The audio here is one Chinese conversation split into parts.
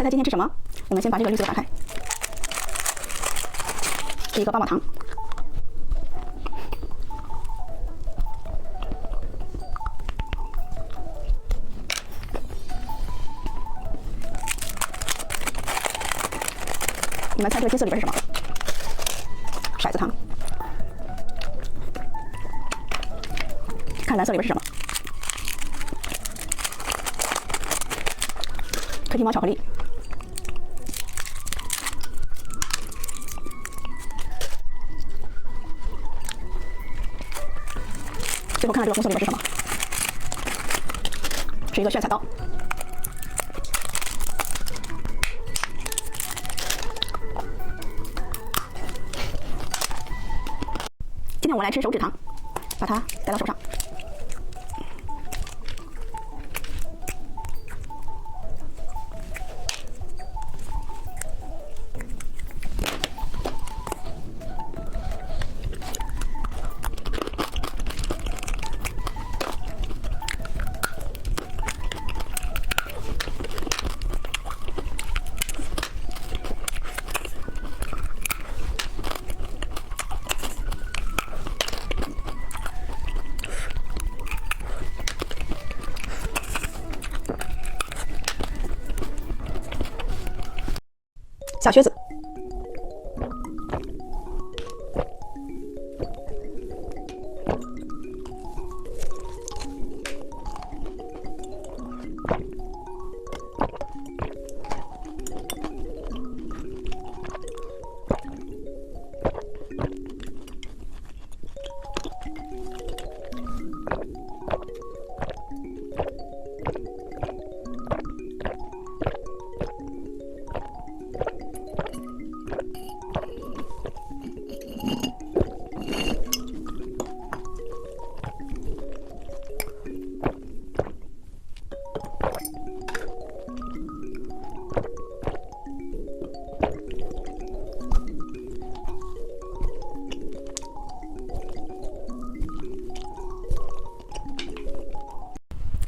猜猜今天吃什么？我们先把这个绿色的打开，是一个棒棒糖。你们猜这个金色里边是什么？骰子糖。看蓝色里边是什么？推皮猫巧克力。最后看看这个红色里边是什么？是一个炫彩刀。今天我们来吃手指糖，把它戴到手上。小靴子，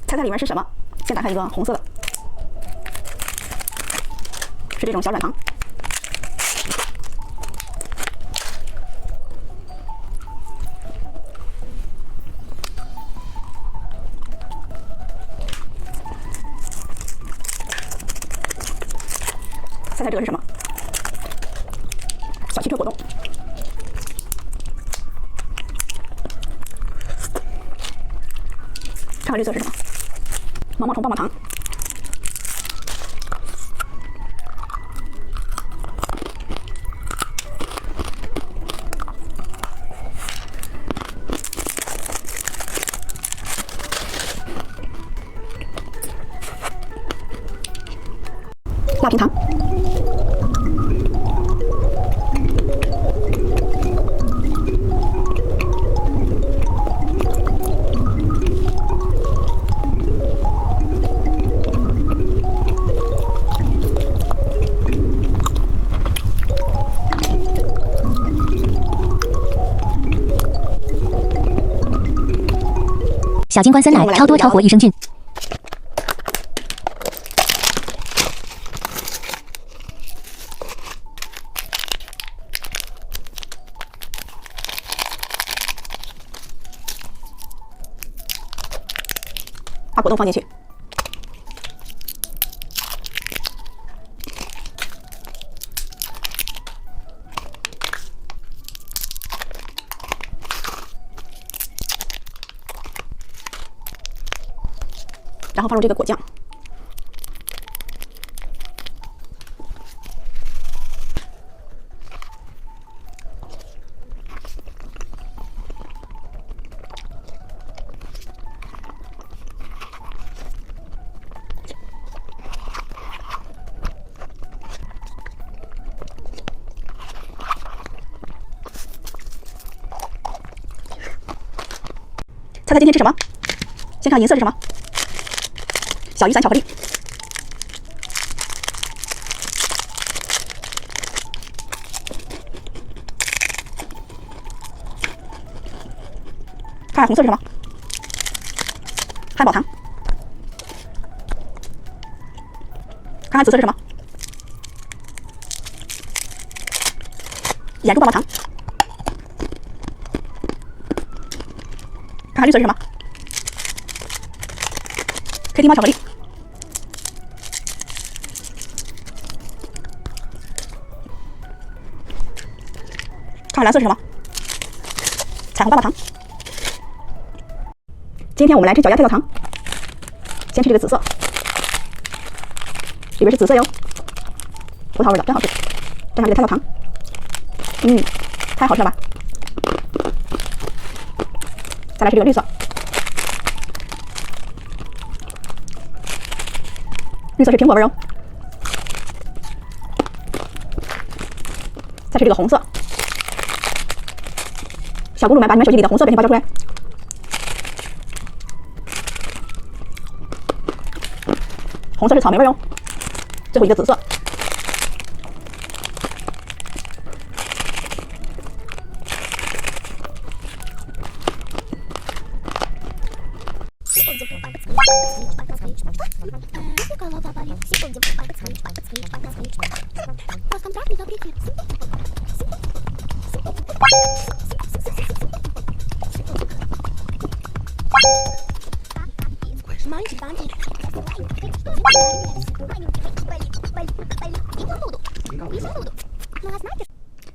猜猜里面是什么？先打开一个红色的，是这种小软糖。猜猜这个是什么？小汽车果冻。看看绿色是什么？毛毛虫棒棒糖。辣皮糖。小金冠酸奶超多超活益生菌。把果冻放进去，然后放入这个果酱。猜猜今天吃什么？先看颜色是什么？小雨伞巧克力。看看红色是什么？汉堡糖。看看紫色是什么？眼珠棒棒糖。看看绿色是什么 ？KT 猫巧克力。看看蓝色是什么？彩虹棒棒糖。今天我们来吃脚丫跳跳糖，先吃这个紫色，里边是紫色哟，葡萄味的，真好吃。蘸上这个跳跳糖，太好吃了吧！再来吃这个绿色，绿色是苹果味哦。再吃这个红色，小公主们把你们手机里的红色表情包交出来。红色是草莓味哦。最后一个紫色。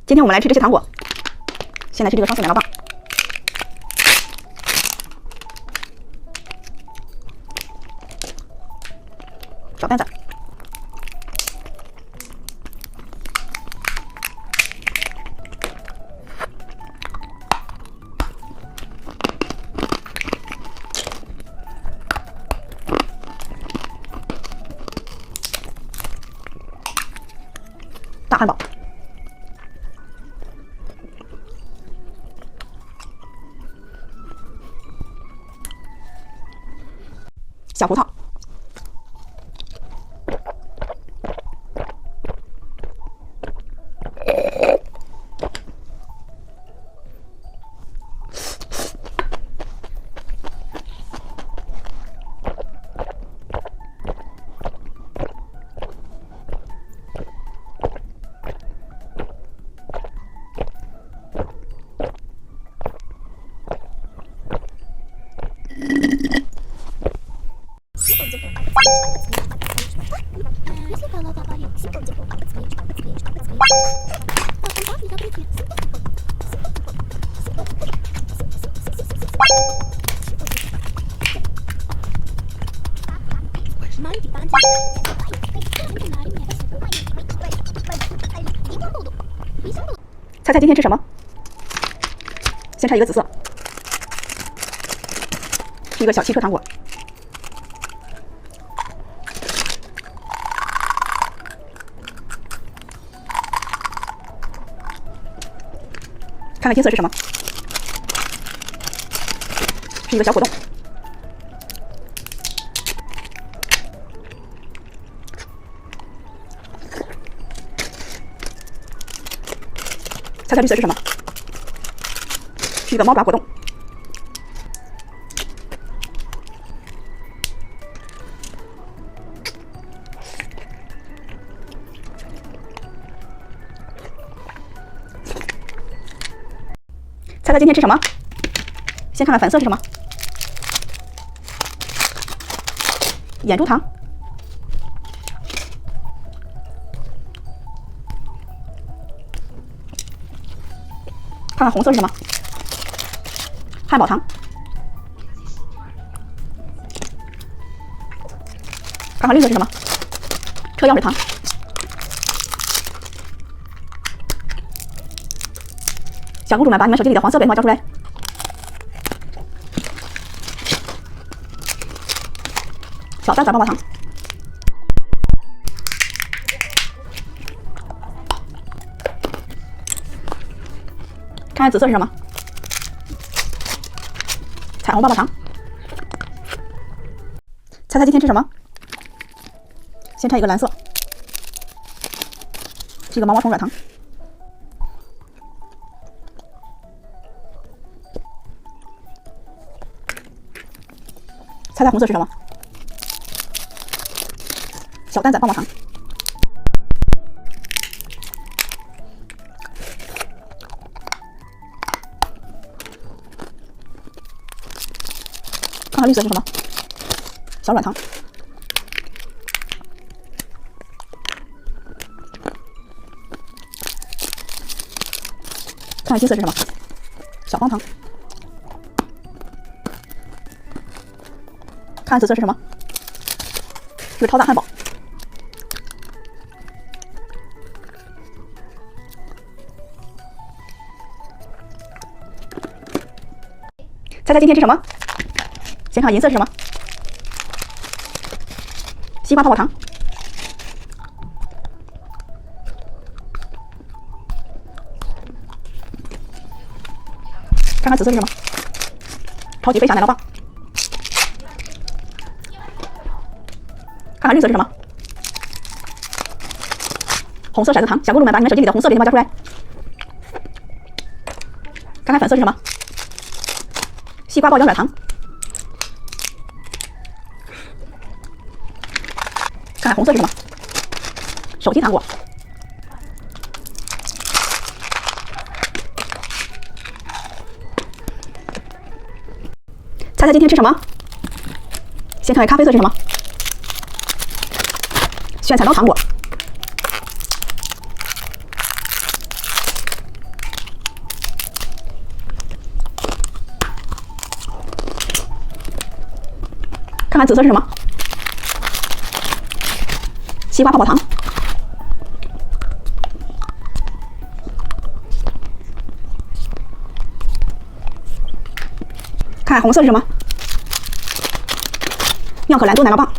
今天我们来吃这些糖果，先来吃这个双色面包棒，小蛋子，大汉堡。小葡萄，猜猜今天吃什么？先拆一个紫色，是一个小汽车糖果。看看金色是什么？是一个小果冻。猜猜绿色是什么？是一个猫爪果冻。猜猜今天吃什么？先看看粉色是什么？眼珠糖。看看红色是什么？汉堡糖。看看绿色是什么？车钥匙糖。小公主们把你们手机里的黄色表情包交出来。小蛋仔棒棒糖。看看紫色是什么？彩虹棒棒糖。猜猜今天吃什么？先拆一个蓝色，是一个毛毛虫软糖。猜猜红色是什么？小蛋仔棒棒糖。看看绿色是什么？小软糖。看看金色是什么？小方糖。看看紫色是什么？是超大汉堡。猜猜今天吃什么？先看银色是什么？西瓜泡泡糖。看看紫色是什么？超级飞侠奶酪棒。看看绿色是什么？红色骰子糖。小公主们把你们手机里的红色表情包交出来。看看粉色是什么？西瓜爆浆软糖。看看红色是什么？手机糖果。猜猜今天吃什么？先看看咖啡色是什么？炫彩糕糖果。看看紫色是什么？西瓜泡泡糖。看看红色是什么？妙可蓝多奶酪棒。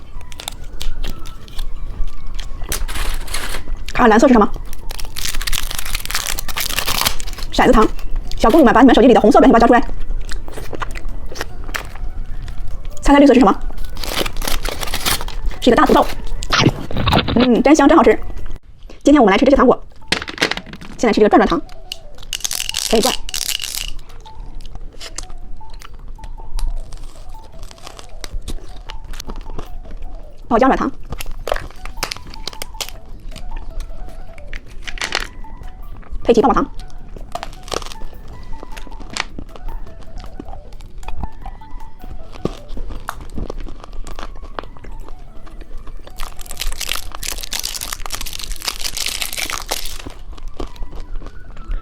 看看蓝色是什么？骰子糖。小公主们把你们手机里的红色表情包交出来。猜猜绿色是什么？是一个大土豆。真香，真好吃。今天我们来吃这些糖果。现在吃这个转转糖，可以转。爆浆软糖。佩奇棒棒糖。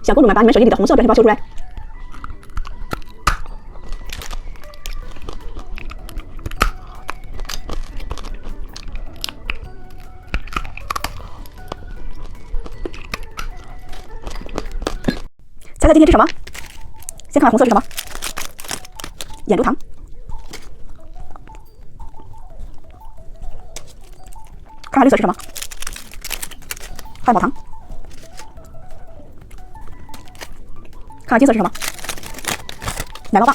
小公主们把你们手机里的红色表情包秀出来。猜猜今天吃什么？先看看红色是什么？眼珠糖。看看绿色是什么？汉堡糖。看看金色是什么？奶酪棒。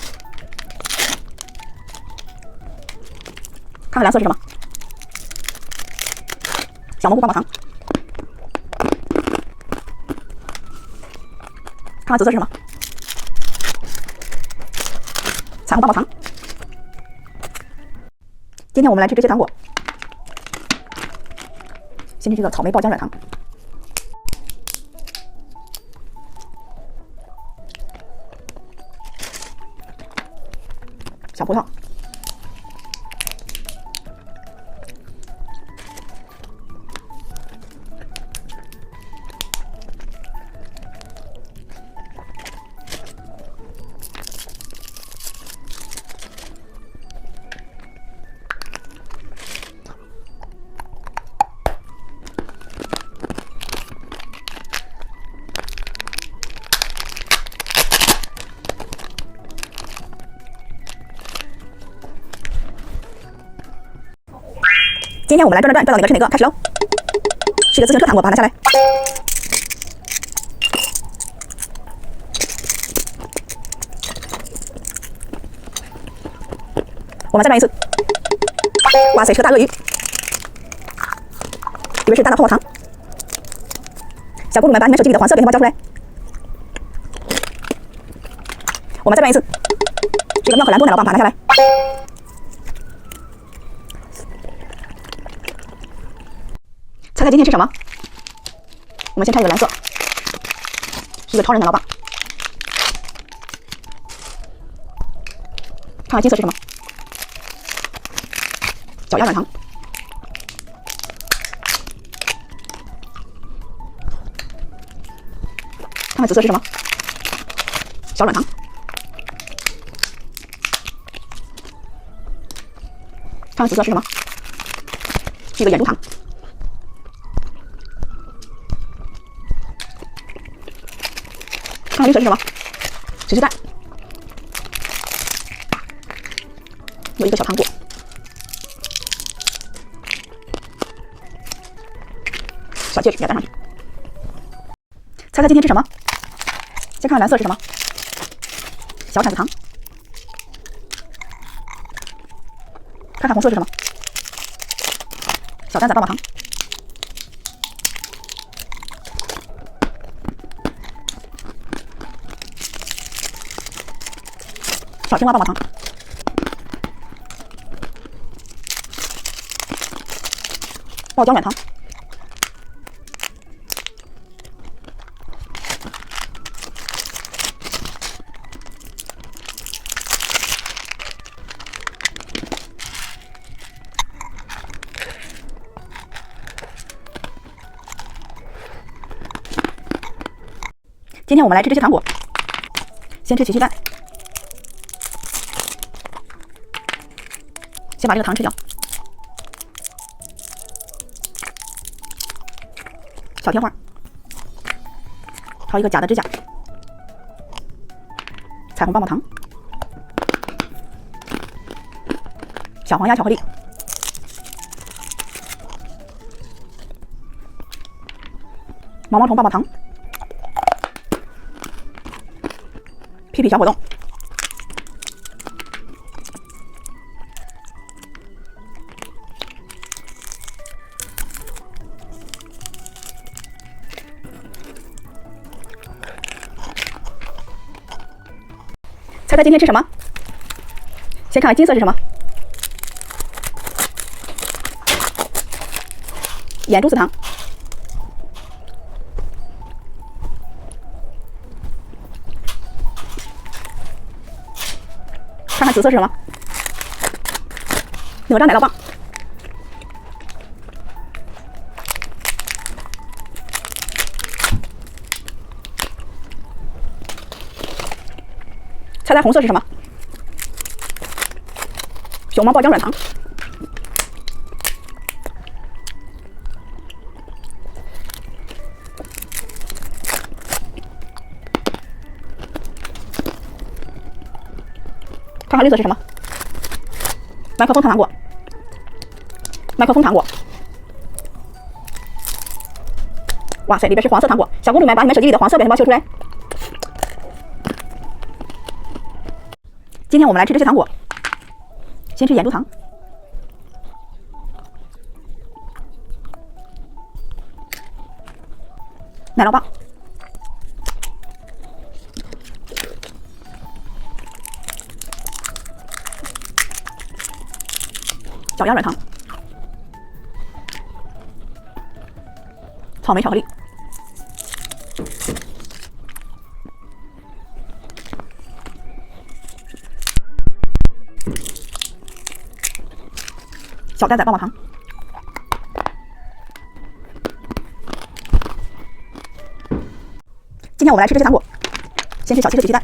看看蓝色是什么？小蘑菇棒棒糖。看看紫色是什么？彩虹棒棒糖。今天我们来吃这些糖果。先吃这个草莓爆浆软糖。小葡萄。今天我们来转转转，转到哪个吃哪个，开始喽！是一个自行车糖果，把它拿下来。我们再转一次。哇塞，是个大鳄鱼，以为是大的泡泡糖。小公主们把你们手机里的黄色表情包交出来。我们再转一次。是一个妙可蓝多奶酪棒，把它拿下来。猜猜今天吃什么？我们先拆一个蓝色，是一个超人奶酪棒。看看金色是什么？小鸭软糖，看看紫色是什么？小软糖，看看紫色是什么？是一个眼珠糖。看看绿色是什么？水鸡蛋，有一个小糖果。小戒指也戴上去。猜猜今天吃什么？先看看蓝色是什么？小铲子糖。看看红色是什么？小蛋仔棒棒糖。小青蛙棒棒糖。爆浆软糖。今天我们来吃这些糖果，先吃曲奇蛋，先把这个糖吃掉，小贴画，挑一个假的指甲，彩虹棒棒糖，小黄鸭巧克力，毛毛虫棒棒糖。屁屁小果冻，猜猜今天吃什么？先看看金色是什么？眼珠子糖。看看紫色是什么？哪吒奶酪棒。猜猜红色是什么？熊猫爆浆软糖。看看绿色是什么？麦克风糖果，麦克风糖果。哇塞，里边是黄色糖果。小公主们，把你们手机里的黄色表情包秀出来。今天我们来吃这些糖果，先吃眼珠糖，奶酪棒。小鸭软糖，草莓巧克力，小蛋仔棒棒糖，今天我们来吃这些糖果，先吃小七的曲奇蛋。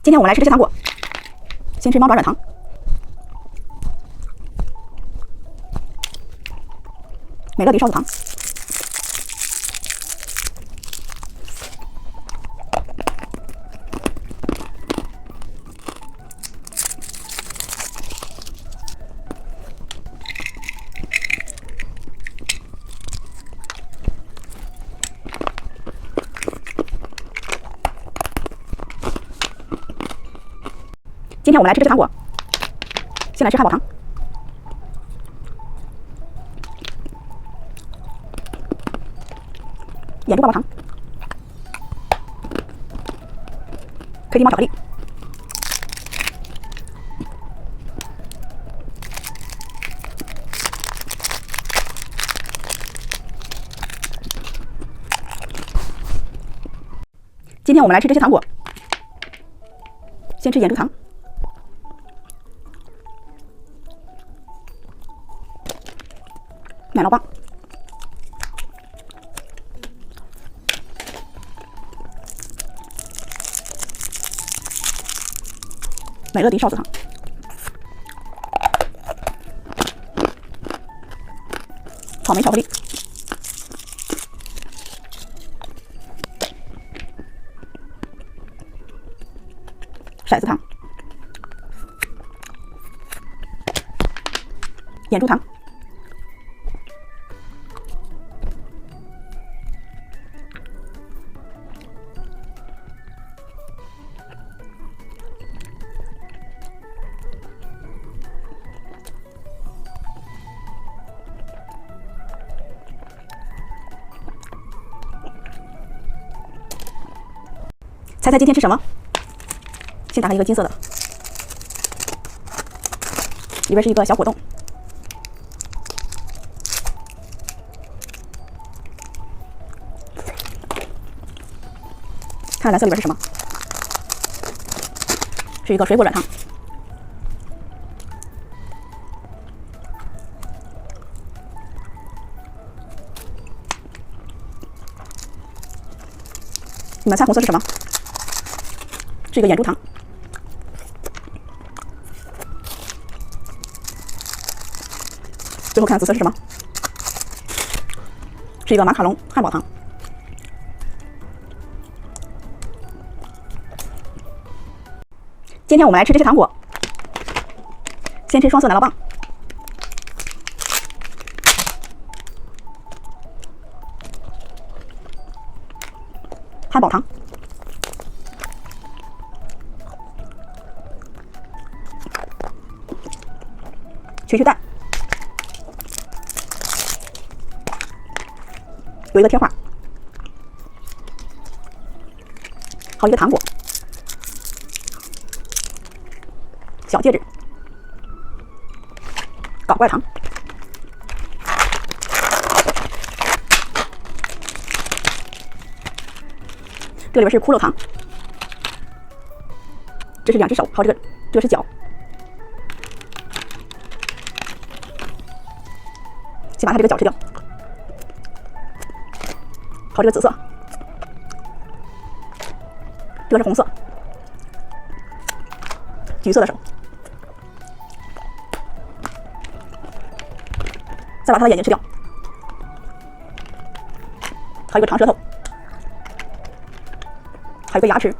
今天我们来吃这些糖果，先吃猫爪软糖，美乐迪烧子糖，今天我们来吃这些糖果，先来吃汉堡糖，眼珠棒棒糖，黑地猫巧克力，今天我们来吃这些糖果，先吃眼珠糖，奶酪棒，美乐迪少子糖，草莓巧克力，骰子糖，眼珠糖，猜猜今天吃什么？先打开一个金色的，里边是一个小果冻。看蓝色里边是什么？是一个水果软糖。你们猜红色是什么？是一个眼珠糖。最后看紫色是什么？是一个马卡龙汉堡糖。今天我们来吃这些糖果，先吃双色奶酪棒，汉堡糖，曲蛋，有一个贴画，好一个糖果，小戒指，搞怪糖，这里边是骷髅糖，这是两只手，还有这个是脚。先把它这个脚吃掉，好，这个紫色，这个是红色，橘色的手，再把它的眼睛吃掉，还有一个长舌头，还有一个牙齿，